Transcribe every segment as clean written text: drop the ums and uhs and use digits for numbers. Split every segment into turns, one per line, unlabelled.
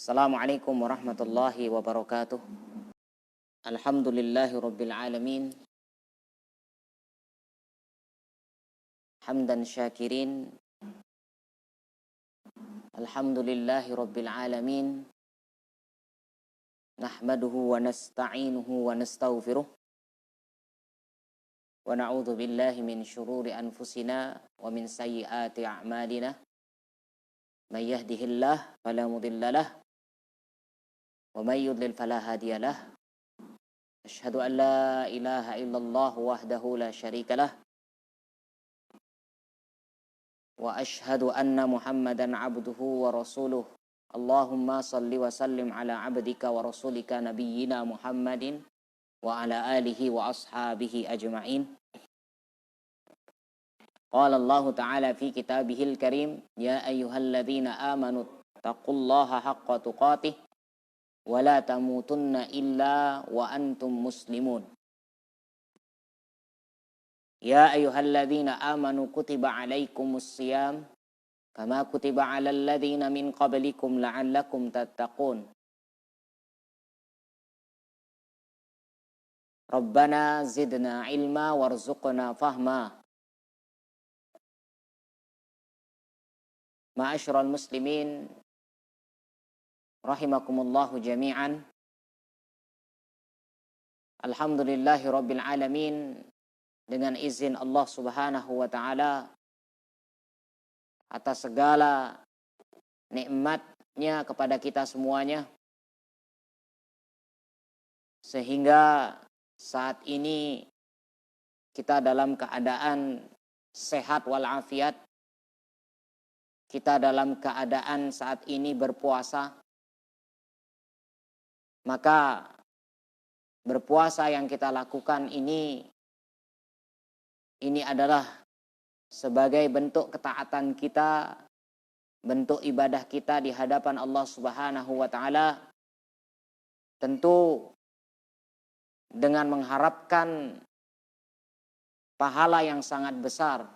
Assalamualaikum warahmatullahi wabarakatuh. Alhamdulillahi rabbil alamin. Hamdan syakirin. Alhamdulillahi rabbil alamin. Nahmaduhu wa nasta'inuhu wa nastaghfiruh. Wa na'udzu billahi min syururi anfusina wa min sayyiati a'malina. May yahdihillahu fala mudilla lahu wa may yudlil fala hadiyalah. Asyhadu an la ilaha illallah wahdahu la syarika lah. Wa asyhadu anna Muhammadan abduhu wa rasuluh. Allahumma salli wa sallim ala abdika wa rasulika nabiyyina Muhammadin wa ala alihi wa ashabihi ajma'in. Qala Allah ta'ala fi kitabihil karim, ya ayyuhalladzina amanu taqullaha haqqa tuqatih wa la tamutunna illa wa antum muslimun. Ya ayyuhalladzina amanu kutiba alaikumus siyam kama kutiba alal ladzina min qablikum la'allakum tattaqun. Rabbana zidna ilma warzuqna fahma. Ma'asyiral muslimin rahimakumullahu jami'an. Alhamdulillahi rabbil alamin. Dengan izin Allah Subhanahu wa ta'ala, atas segala nikmatnya kepada kita semuanya, sehingga saat ini kita dalam keadaan sehat walafiat. Kita dalam keadaan saat ini berpuasa. Maka berpuasa yang kita lakukan ini adalah sebagai bentuk ketaatan kita, bentuk ibadah kita di hadapan Allah Subhanahu wa ta'ala. Tentu dengan mengharapkan pahala yang sangat besar.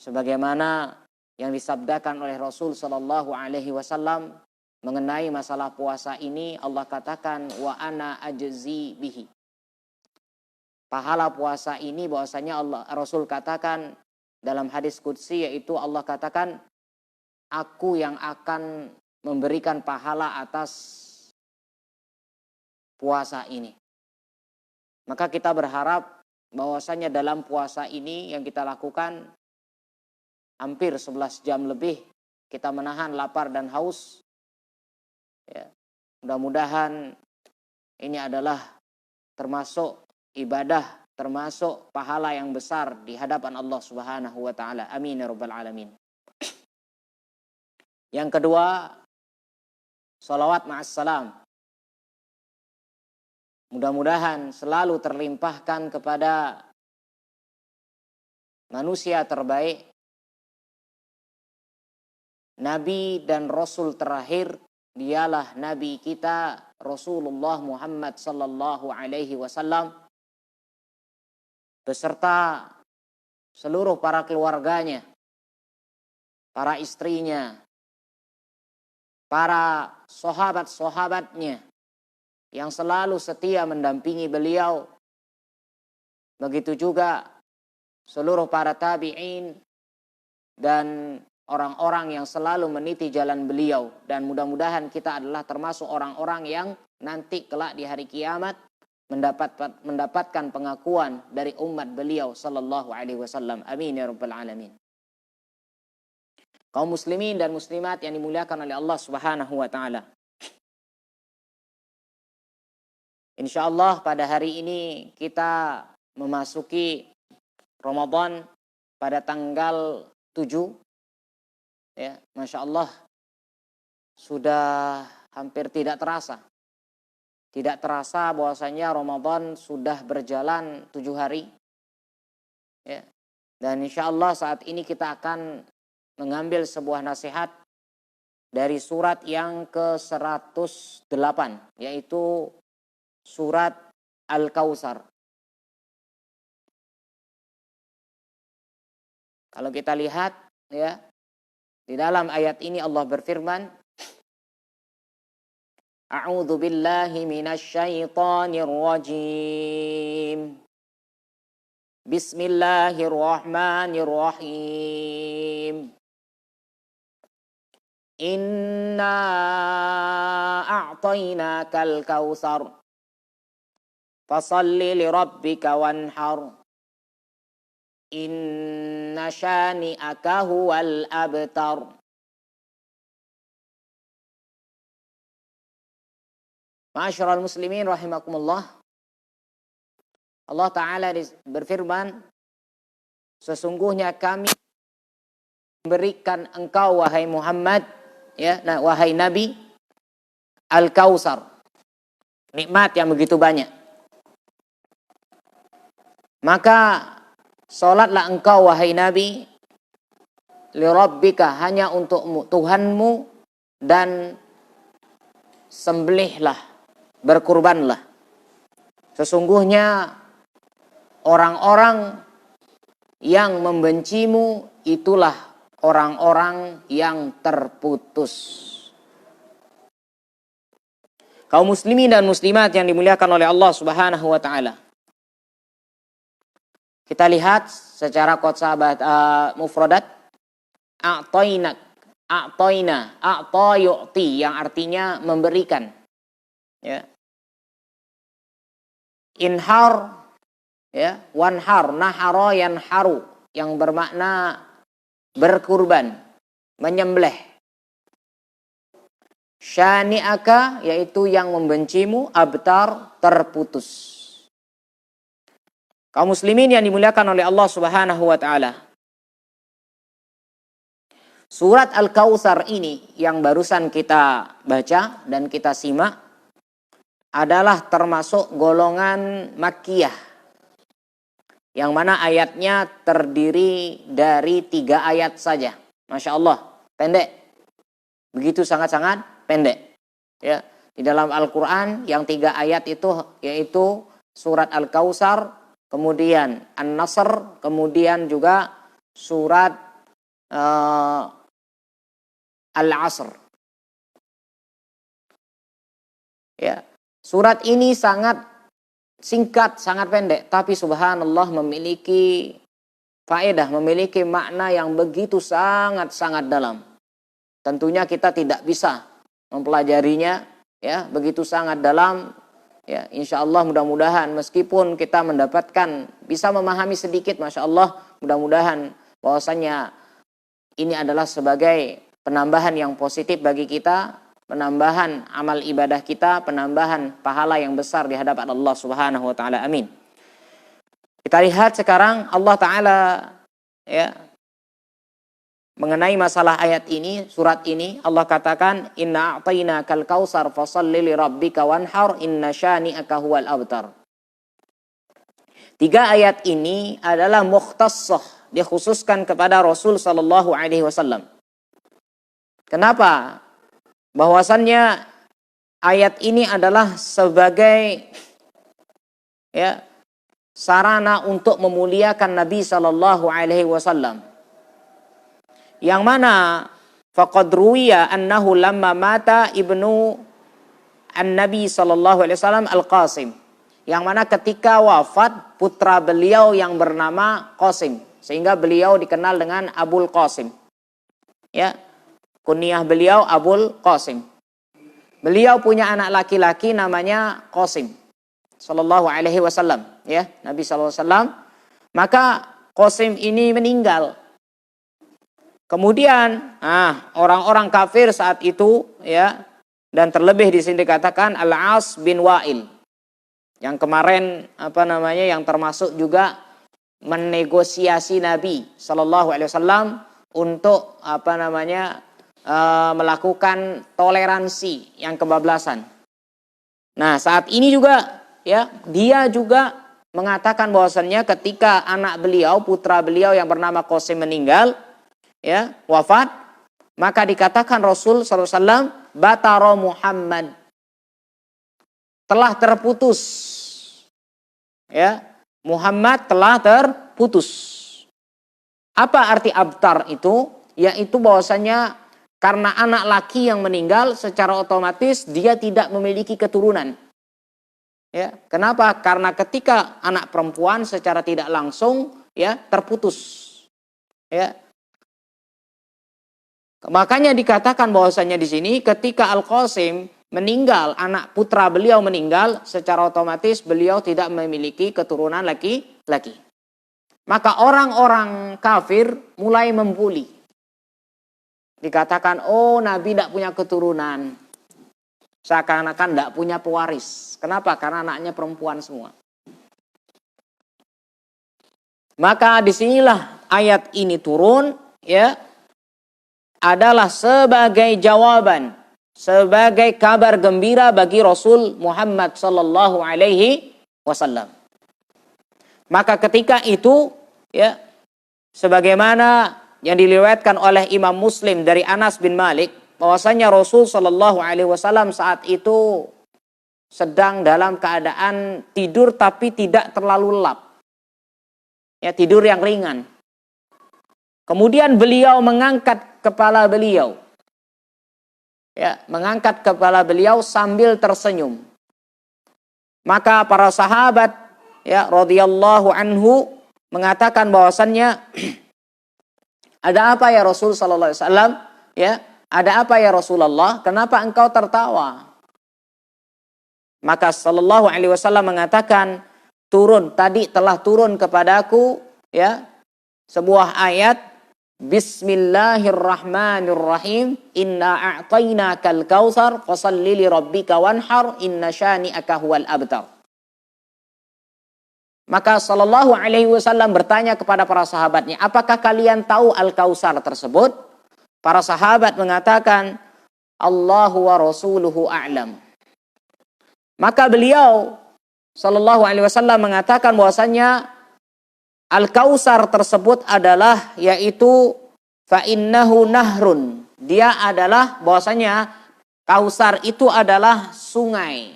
Sebagaimana yang disabdakan oleh Rasul sallallahu alaihi wasallam mengenai masalah puasa ini, Allah katakan wa ana ajzi bihi. Pahala puasa ini bahwasanya Rasul katakan dalam hadis qudsi, yaitu Allah katakan, aku yang akan memberikan pahala atas puasa ini. Maka kita berharap bahwasanya dalam puasa ini yang kita lakukan hampir 11 jam lebih, kita menahan lapar dan haus. Ya, mudah-mudahan ini adalah termasuk ibadah, termasuk pahala yang besar di hadapan Allah Subhanahu wa ta'ala. Amin ya rabbal alamin. Yang kedua, sholawat ma'assalam. Mudah-mudahan selalu terlimpahkan kepada manusia terbaik, Nabi dan Rasul terakhir, dialah Nabi kita Rasulullah Muhammad sallallahu alaihi wasallam beserta seluruh para keluarganya, para istrinya, para sahabat-sahabatnya yang selalu setia mendampingi beliau. Begitu juga seluruh para tabi'in dan orang-orang yang selalu meniti jalan beliau. Dan mudah-mudahan kita adalah termasuk orang-orang yang nanti kelak di hari kiamat mendapatkan pengakuan dari umat beliau sallallahu alaihi wasallam. Amin ya rabbal alamin. Kaum muslimin dan muslimat yang dimuliakan oleh Allah Subhanahu wa ta'ala. Insyaallah pada hari ini kita memasuki Ramadan pada tanggal 7. Ya, Masya Allah, sudah hampir tidak terasa. Tidak terasa bahwasanya Ramadan sudah berjalan 7 hari. Ya. Dan insya Allah saat ini kita akan mengambil sebuah nasihat dari surat yang ke-108, yaitu surat Al-Kautsar. Kalau kita lihat, ya, di dalam ayat ini Allah berfirman, A'udzu billahi minasyaitonir rajim. Bismillahirrahmanirrahim. Inna a'tainakal kautsar. Fashalli lirabbika wanhar. Inna syani'aka huwal abtar. Ma'asyiral muslimin rahimakumullah. Allah Ta'ala berfirman, sesungguhnya kami memberikan engkau wahai Muhammad, ya, wahai Nabi, Al-Kautsar. Nikmat yang begitu banyak. Maka salatlah engkau wahai Nabi lirabbika, hanya untuk Tuhanmu, dan sembelihlah, berkurbanlah. Sesungguhnya orang-orang yang membencimu itulah orang-orang yang terputus. Kaum muslimin dan muslimat yang dimuliakan oleh Allah Subhanahu wa taala. Kita lihat secara sahabat mufradat, a'tainak, a'taina, a'ta yu'ti, yang artinya memberikan. Ya. Inhar, ya, wanhar, nahara yanharu, yang bermakna berkurban, menyembelih. Syani'aka, yaitu yang membencimu, abtar, terputus. Kaum muslimin yang dimuliakan oleh Allah Subhanahu wa taala. Surat Al-Kautsar ini yang barusan kita baca dan kita simak adalah termasuk golongan Makkiyah, yang mana ayatnya terdiri dari 3 ayat saja. Masya Allah, pendek. Begitu sangat-sangat pendek. Ya, di dalam Al-Quran yang 3 ayat itu yaitu surat Al-Kautsar, kemudian An-Nasr, kemudian juga surat Al-Asr. Ya, surat ini sangat singkat, sangat pendek, tapi subhanallah memiliki faedah, memiliki makna yang begitu sangat-sangat dalam. Tentunya kita tidak bisa mempelajarinya, ya, begitu sangat dalam. Ya, insya Allah mudah-mudahan meskipun kita mendapatkan, bisa memahami sedikit, masya Allah, mudah-mudahan bahwasanya ini adalah sebagai penambahan yang positif bagi kita, penambahan amal ibadah kita, penambahan pahala yang besar di hadapan Allah Subhanahu wa taala. Amin. Kita lihat sekarang Allah Taala, ya, mengenai masalah ayat ini, surat ini, Allah katakan, inna a'tainakal kautsar fashalli lirabbika wanhar inna syani'aka huwal abtar. 3 ayat ini adalah mukhtassah, dikhususkan kepada Rasul sallallahu alaihi wasallam. Kenapa? Bahwasannya ayat ini adalah sebagai, ya, sarana untuk memuliakan Nabi sallallahu alaihi wasallam. Yang mana faqad ruwiya annahu lamma mata ibnu an-nabi sallallahu alaihi wasallam Al-Qasim, yang mana ketika wafat putra beliau yang bernama Qasim, sehingga beliau dikenal dengan Abul Qasim. Ya, kunyah beliau Abul Qasim. Beliau punya anak laki-laki namanya Qasim sallallahu alaihi wasallam, ya, Nabi sallallahu alaihi wasallam. Maka Qasim ini meninggal. Kemudian, orang-orang kafir saat itu, ya, dan terlebih di sini dikatakan Al-As bin Wa'il, yang kemarin yang termasuk juga menegosiasi Nabi Shallallahu Alaihi Wasallam untuk melakukan toleransi yang kebablasan. Nah, saat ini juga, ya, dia juga mengatakan bahwasannya ketika anak beliau, putra beliau yang bernama Qasim meninggal, ya, wafat, maka dikatakan Rasul SAW, batara Muhammad, telah terputus, ya, Muhammad telah terputus. Apa arti abtar itu? Yaitu bahwasanya Karena anak laki yang meninggal secara otomatis dia tidak memiliki keturunan. Ya, kenapa? Karena ketika anak perempuan secara tidak langsung ya terputus. Ya. Makanya dikatakan bahwasanya di sini ketika Al-Qasim meninggal, anak putra beliau meninggal, secara otomatis beliau tidak memiliki keturunan laki-laki. Maka orang-orang kafir mulai membuli. Dikatakan, oh Nabi tidak punya keturunan. Seakan-akan tidak punya pewaris. Kenapa? Karena anaknya perempuan semua. Maka disinilah ayat ini turun, ya, adalah sebagai jawaban, sebagai kabar gembira bagi Rasul Muhammad sallallahu alaihi wasallam. Maka ketika itu, ya, sebagaimana yang diriwayatkan oleh Imam Muslim dari Anas bin Malik, bahwasanya Rasul sallallahu alaihi wasallam saat itu sedang dalam keadaan tidur tapi tidak terlalu lelap. Ya, tidur yang ringan. Kemudian beliau mengangkat kepala beliau. Ya, mengangkat kepala beliau sambil tersenyum. Maka para sahabat ya radhiyallahu anhu mengatakan bahwasannya ada apa ya Rasul sallallahu alaihi wasallam? Ya, ada apa ya Rasulullah? Kenapa engkau tertawa? Maka sallallahu alaihi wasallam mengatakan, tadi telah turun kepadaku ya sebuah ayat, Bismillahirrahmanirrahim, inna a'tainakal kautsar fashalli li rabbika wanhar inna syani'aka huwal abtar. Maka sallallahu alaihi wasallam bertanya kepada para sahabatnya, apakah kalian tahu Al-Kautsar tersebut? Para sahabat mengatakan, Allahu wa rasuluhu a'lam. Maka beliau sallallahu alaihi wasallam mengatakan bahwasanya Al-Kautsar tersebut adalah yaitu fa innahu nahrun. Dia adalah bahwasanya Kautsar itu adalah sungai.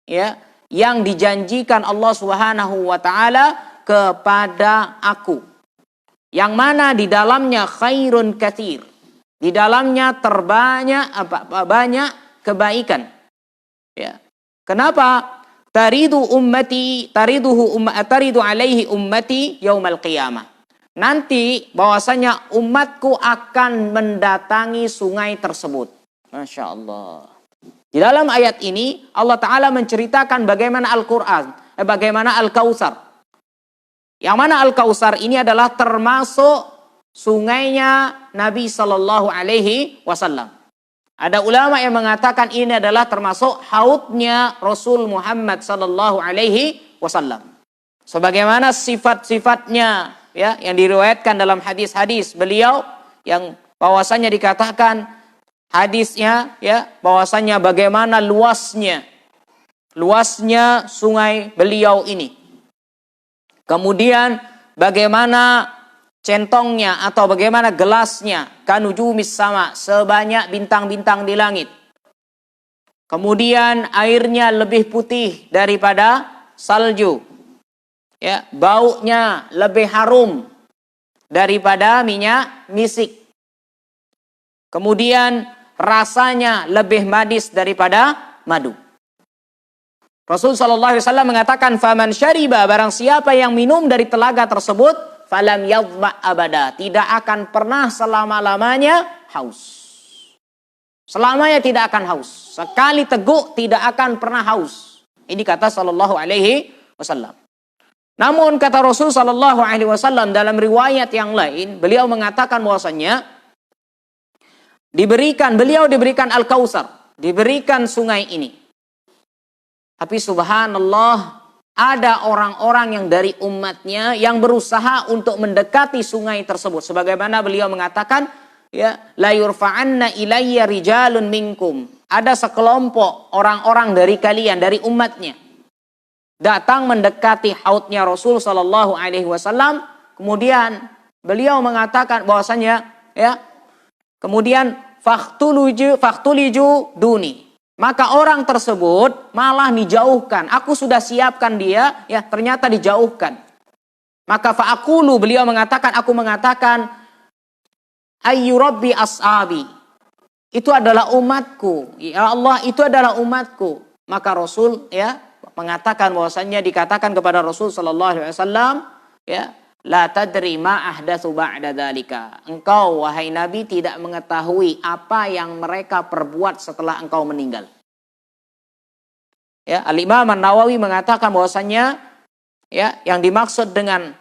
Ya, yang dijanjikan Allah Subhanahu wa taala kepada aku. Yang mana di dalamnya khairun katsir. Di dalamnya banyak kebaikan. Ya. Kenapa? Taridu alaihi ummati yaumal qiyamah. Nanti bahwasanya umatku akan mendatangi sungai tersebut. Masya Allah. Di dalam ayat ini Allah Ta'ala menceritakan bagaimana bagaimana Al-Kautsar. Yang mana Al-Kautsar ini adalah termasuk sungainya Nabi Sallallahu Alaihi Wasallam. Ada ulama yang mengatakan ini adalah termasuk haudnya Rasul Muhammad Sallallahu Alaihi Wasallam. Sebagaimana sifat-sifatnya ya yang diriwayatkan dalam hadis-hadis beliau yang bahwasanya dikatakan hadisnya ya bahwasanya bagaimana luasnya sungai beliau ini. Kemudian bagaimana centongnya atau bagaimana gelasnya kanujumis sama sebanyak bintang-bintang di langit. Kemudian airnya lebih putih daripada salju. Ya, baunya lebih harum daripada minyak misik. Kemudian rasanya lebih manis daripada madu. Rasul sallallahu alaihi wasallam mengatakan, "Faman syariba, barang siapa yang minum dari telaga tersebut, falam yadhma abada, tidak akan pernah selama-lamanya haus." Selamanya tidak akan haus. Sekali teguk tidak akan pernah haus. Ini kata sallallahu alaihi wasallam. Namun kata Rasul sallallahu alaihi wasallam dalam riwayat yang lain, beliau mengatakan bahwasanya beliau diberikan Al-Kautsar, diberikan sungai ini. Tapi subhanallah, ada orang-orang yang dari umatnya yang berusaha untuk mendekati sungai tersebut. Sebagaimana beliau mengatakan, ya, la yurfa'anna ilayya rijalun minkum. Ada sekelompok orang-orang dari kalian, dari umatnya, datang mendekati haudnya Rasul sallallahu alaihi wasallam. Kemudian beliau mengatakan bahwasanya, ya, kemudian faktuliju duni. Maka orang tersebut malah dijauhkan. Aku sudah siapkan dia, ya ternyata dijauhkan. Maka fa'akulu, beliau mengatakan, aku mengatakan, ayyu rabbi ashabi. Itu adalah umatku. Ya Allah, itu adalah umatku. Maka Rasul ya mengatakan bahwasannya dikatakan kepada Rasul sallallahu alaihi wasallam ya, la tadri ma ahdatsu ba'da dzalika. Engkau wahai Nabi tidak mengetahui apa yang mereka perbuat setelah engkau meninggal. Ya, Al-Imam An-Nawawi mengatakan bahwasannya ya yang dimaksud dengan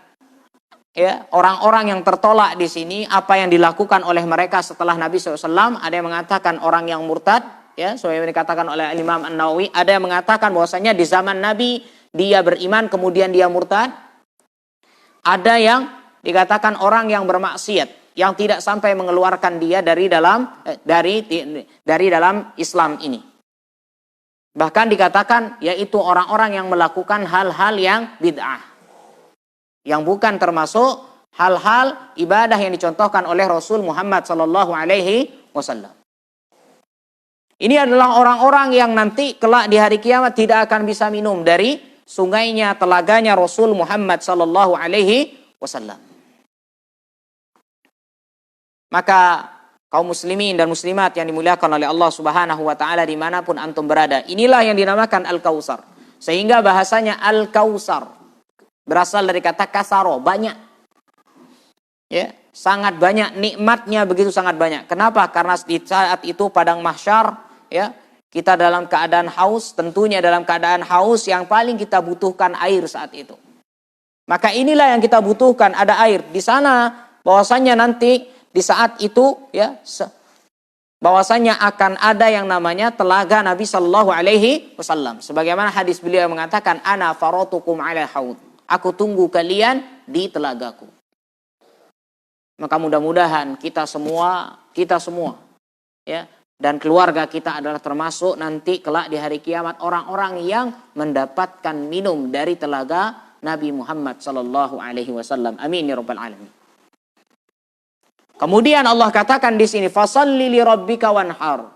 ya orang-orang yang tertolak di sini apa yang dilakukan oleh mereka setelah Nabi SAW. Ada yang mengatakan orang yang murtad, ya, sebagaimana dikatakan oleh Imam An-Nawawi. Ada yang mengatakan bahwasanya di zaman Nabi dia beriman kemudian dia murtad. Ada yang dikatakan orang yang bermaksiat yang tidak sampai mengeluarkan dia dari dalam Islam ini. Bahkan dikatakan yaitu orang-orang yang melakukan hal-hal yang bid'ah. Yang bukan termasuk hal-hal ibadah yang dicontohkan oleh Rasul Muhammad sallallahu alaihi wasallam. Ini adalah orang-orang yang nanti kelak di hari kiamat tidak akan bisa minum dari sungainya, telaganya Rasul Muhammad sallallahu alaihi wasallam. Maka kaum muslimin dan muslimat yang dimuliakan oleh Allah Subhanahu wa taala dimanapun antum berada, inilah yang dinamakan Al-Kautsar. Sehingga bahasanya Al-Kautsar berasal dari kata kasaro, banyak. Ya, sangat banyak, nikmatnya begitu sangat banyak. Kenapa? Karena di saat itu padang mahsyar, ya, kita dalam keadaan haus, tentunya dalam keadaan haus yang paling kita butuhkan air saat itu. Maka inilah yang kita butuhkan, ada air. Di sana bahwasanya nanti di saat itu ya bahwasanya akan ada yang namanya telaga Nabi sallallahu alaihi wasallam. Sebagaimana hadis beliau mengatakan ana faratukum ala haud. Aku tunggu kalian di telagaku. Maka mudah-mudahan kita semua ya dan keluarga kita adalah termasuk nanti kelak di hari kiamat orang-orang yang mendapatkan minum dari telaga Nabi Muhammad sallallahu alaihi wasallam. Amin ya rabbal alamin. Kemudian Allah katakan di sini fasalli li rabbika wanhar.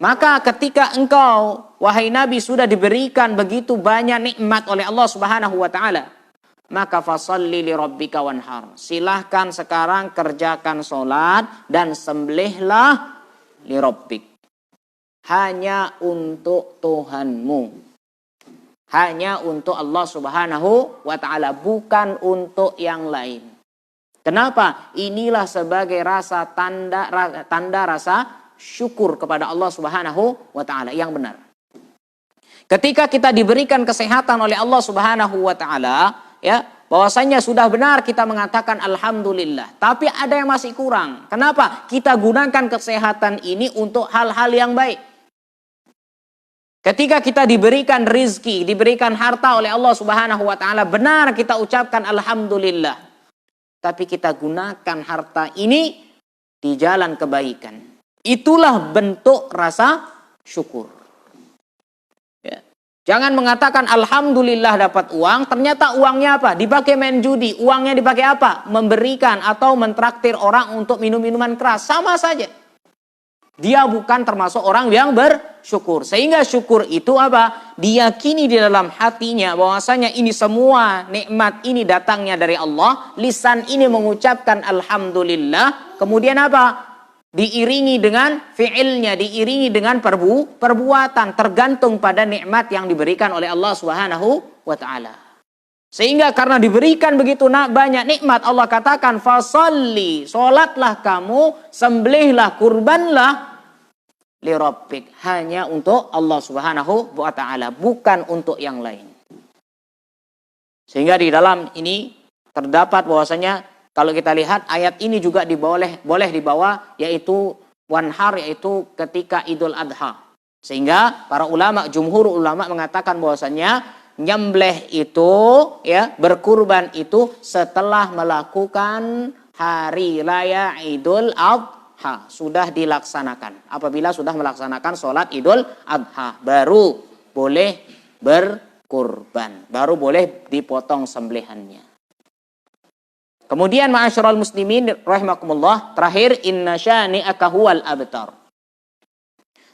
Maka ketika engkau wahai Nabi sudah diberikan begitu banyak nikmat oleh Allah Subhanahu wa taala, maka fasalli li rabbika wanhar. Silahkan sekarang kerjakan salat dan sembelihlah li rabbik. Hanya untuk Tuhanmu. Hanya untuk Allah Subhanahu wa taala, bukan untuk yang lain. Kenapa? Inilah sebagai tanda rasa syukur kepada Allah Subhanahu wa taala yang benar. Ketika kita diberikan kesehatan oleh Allah Subhanahu wa taala, ya, bahwasanya sudah benar kita mengatakan alhamdulillah, tapi ada yang masih kurang. Kenapa? Kita gunakan kesehatan ini untuk hal-hal yang baik. Ketika kita diberikan rizki, diberikan harta oleh Allah Subhanahu wa taala, benar kita ucapkan alhamdulillah. Tapi kita gunakan harta ini di jalan kebaikan. Itulah bentuk rasa syukur. Ya. Jangan mengatakan alhamdulillah dapat uang, ternyata uangnya apa? Dipakai main judi. Uangnya dipakai apa? Memberikan atau mentraktir orang untuk minum minuman keras. Sama saja. Dia bukan termasuk orang yang bersyukur. Sehingga syukur itu apa? Diyakini di dalam hatinya bahwasanya ini semua nikmat ini datangnya dari Allah. Lisan ini mengucapkan alhamdulillah. Kemudian apa? Diiringi dengan fi'ilnya, diiringi dengan perbuatan, tergantung pada nikmat yang diberikan oleh Allah Subhanahu wa taala. Sehingga karena diberikan begitu banyak nikmat, Allah katakan fasalli, salatlah kamu, sembelihlah, kurbanlah li rabbik, hanya untuk Allah Subhanahu wa taala, bukan untuk yang lain. Sehingga di dalam ini terdapat bahwasanya kalau kita lihat ayat ini juga boleh dibawa yaitu wanhar, yaitu ketika Idul Adha. Sehingga para ulama, jumhur ulama mengatakan bahwasanya nyembelih itu ya, berkurban itu setelah melakukan hari raya Idul Adha, sudah dilaksanakan. Apabila sudah melaksanakan sholat Idul Adha, baru boleh berkurban, baru boleh dipotong sembelihannya. Kemudian ma'asyiral muslimin rahimakumullah, terakhir inna syani'aka huwal abtar.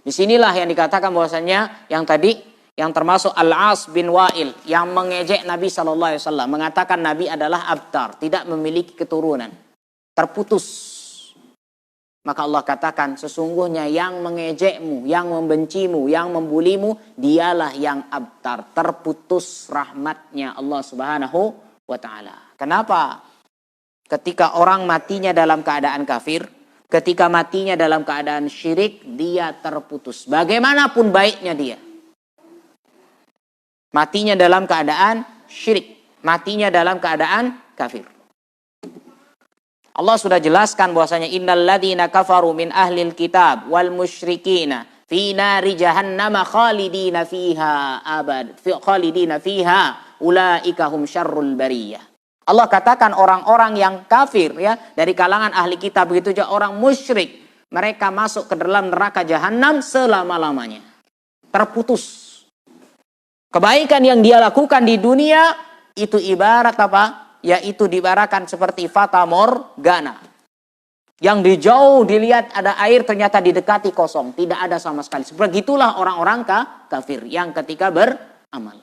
Disinilah yang dikatakan bahwasanya yang tadi yang termasuk Al-As bin Wa'il yang mengejek Nabi SAW, mengatakan Nabi adalah abtar, tidak memiliki keturunan, terputus. Maka Allah katakan, sesungguhnya yang mengejekmu, yang membencimu, yang membulimu, dialah yang abtar, terputus rahmatnya Allah Subhanahu wa ta'ala. Kenapa? Ketika orang matinya dalam keadaan kafir, ketika matinya dalam keadaan syirik, dia terputus. Bagaimanapun baiknya dia. Matinya dalam keadaan syirik, matinya dalam keadaan kafir. Allah sudah jelaskan bahwasanya innal ladzina kafaru min ahlil kitab wal musyrikina fi nari jahannam khalidina fiha abad khalidina fiha ulaika hum syarrul bariyah. Allah katakan orang-orang yang kafir ya dari kalangan ahli kitab, begitu juga orang musyrik, mereka masuk ke dalam neraka jahanam selama-lamanya. Terputus. Kebaikan yang dia lakukan di dunia itu ibarat apa? Yaitu diibaratkan seperti fata morgana. Yang di jauh dilihat ada air, ternyata didekati kosong. Tidak ada sama sekali. Begitulah orang-orang kafir yang ketika beramal.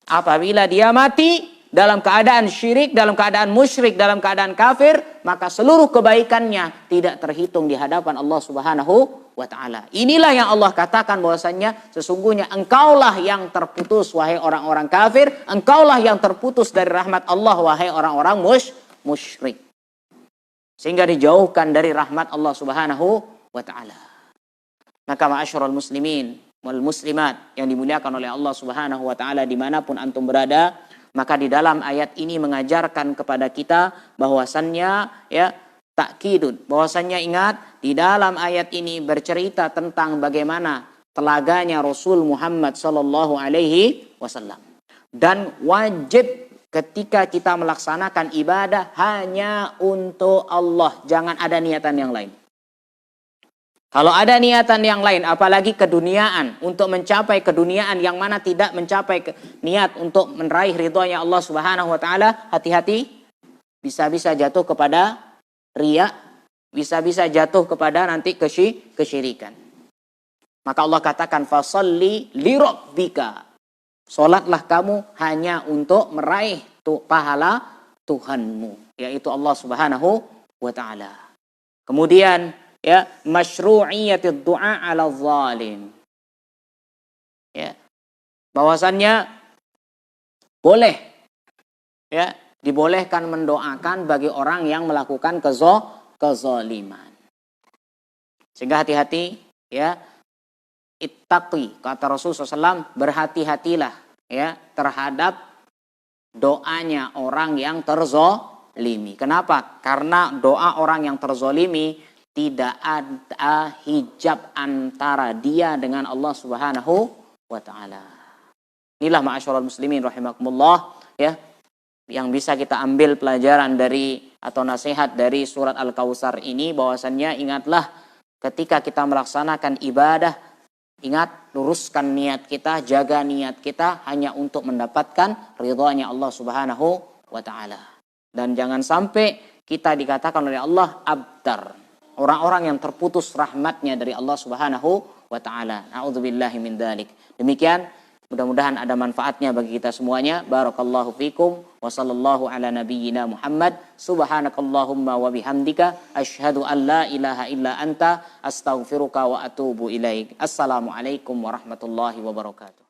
Apabila dia mati dalam keadaan syirik, dalam keadaan musyrik, dalam keadaan kafir, maka seluruh kebaikannya tidak terhitung di hadapan Allah Subhanahu wa ta'ala. Inilah yang Allah katakan bahwasannya sesungguhnya engkaulah yang terputus wahai orang-orang kafir, engkaulah yang terputus dari rahmat Allah wahai orang-orang musyrik. Sehingga dijauhkan dari rahmat Allah Subhanahu wa ta'ala. Maka ma'asyiral muslimin wal muslimat yang dimuliakan oleh Allah Subhanahu wa ta'ala dimanapun antum berada, maka di dalam ayat ini mengajarkan kepada kita bahwasannya ya takkidun, bahwasannya ingat di dalam ayat ini bercerita tentang bagaimana telaganya Rasul Muhammad sallallahu alaihi wasallam, dan wajib ketika kita melaksanakan ibadah hanya untuk Allah, jangan ada niatan yang lain. Kalau ada niatan yang lain, apalagi keduniaan, untuk mencapai keduniaan yang mana tidak mencapai niat untuk meraih ridhonya Allah Subhanahu wa ta'ala, hati-hati, bisa-bisa jatuh kepada riya, bisa-bisa jatuh kepada nanti kesyirikan. Maka Allah katakan, fasalli lirabbika, salatlah kamu hanya untuk meraih pahala Tuhanmu, yaitu Allah Subhanahu wa ta'ala. Kemudian ya, masyru'iyatid du'a 'ala zalim. Ya. Bahwasannya boleh ya, dibolehkan mendoakan bagi orang yang melakukan kezaliman. Sehingga hati-hati ya, ittaqi, kata Rasulullah SAW, berhati-hatilah ya terhadap doanya orang yang terzolimi. Kenapa? Karena doa orang yang terzolimi tidak ada hijab antara dia dengan Allah Subhanahu wa ta'ala. Inilah ma'asyiral muslimin rahimakumullah ya, yang bisa kita ambil pelajaran dari atau nasihat dari surat Al-Kautsar ini, bahwasannya ingatlah ketika kita melaksanakan ibadah, ingat luruskan niat kita, jaga niat kita hanya untuk mendapatkan ridhonya Allah Subhanahu wa ta'ala. Dan jangan sampai kita dikatakan oleh Allah abtar, orang-orang yang terputus rahmatnya dari Allah Subhanahu wa ta'ala. A'udzubillahi min dzalik. Demikian, mudah-mudahan ada manfaatnya bagi kita semuanya. Barakallahu fikum wa sallallahu ala nabiyyina Muhammad. Subhanakallahumma wa bihamdika asyhadu an la ilaha illa anta astaghfiruka wa atubu ilaik. Assalamualaikum warahmatullahi wabarakatuh.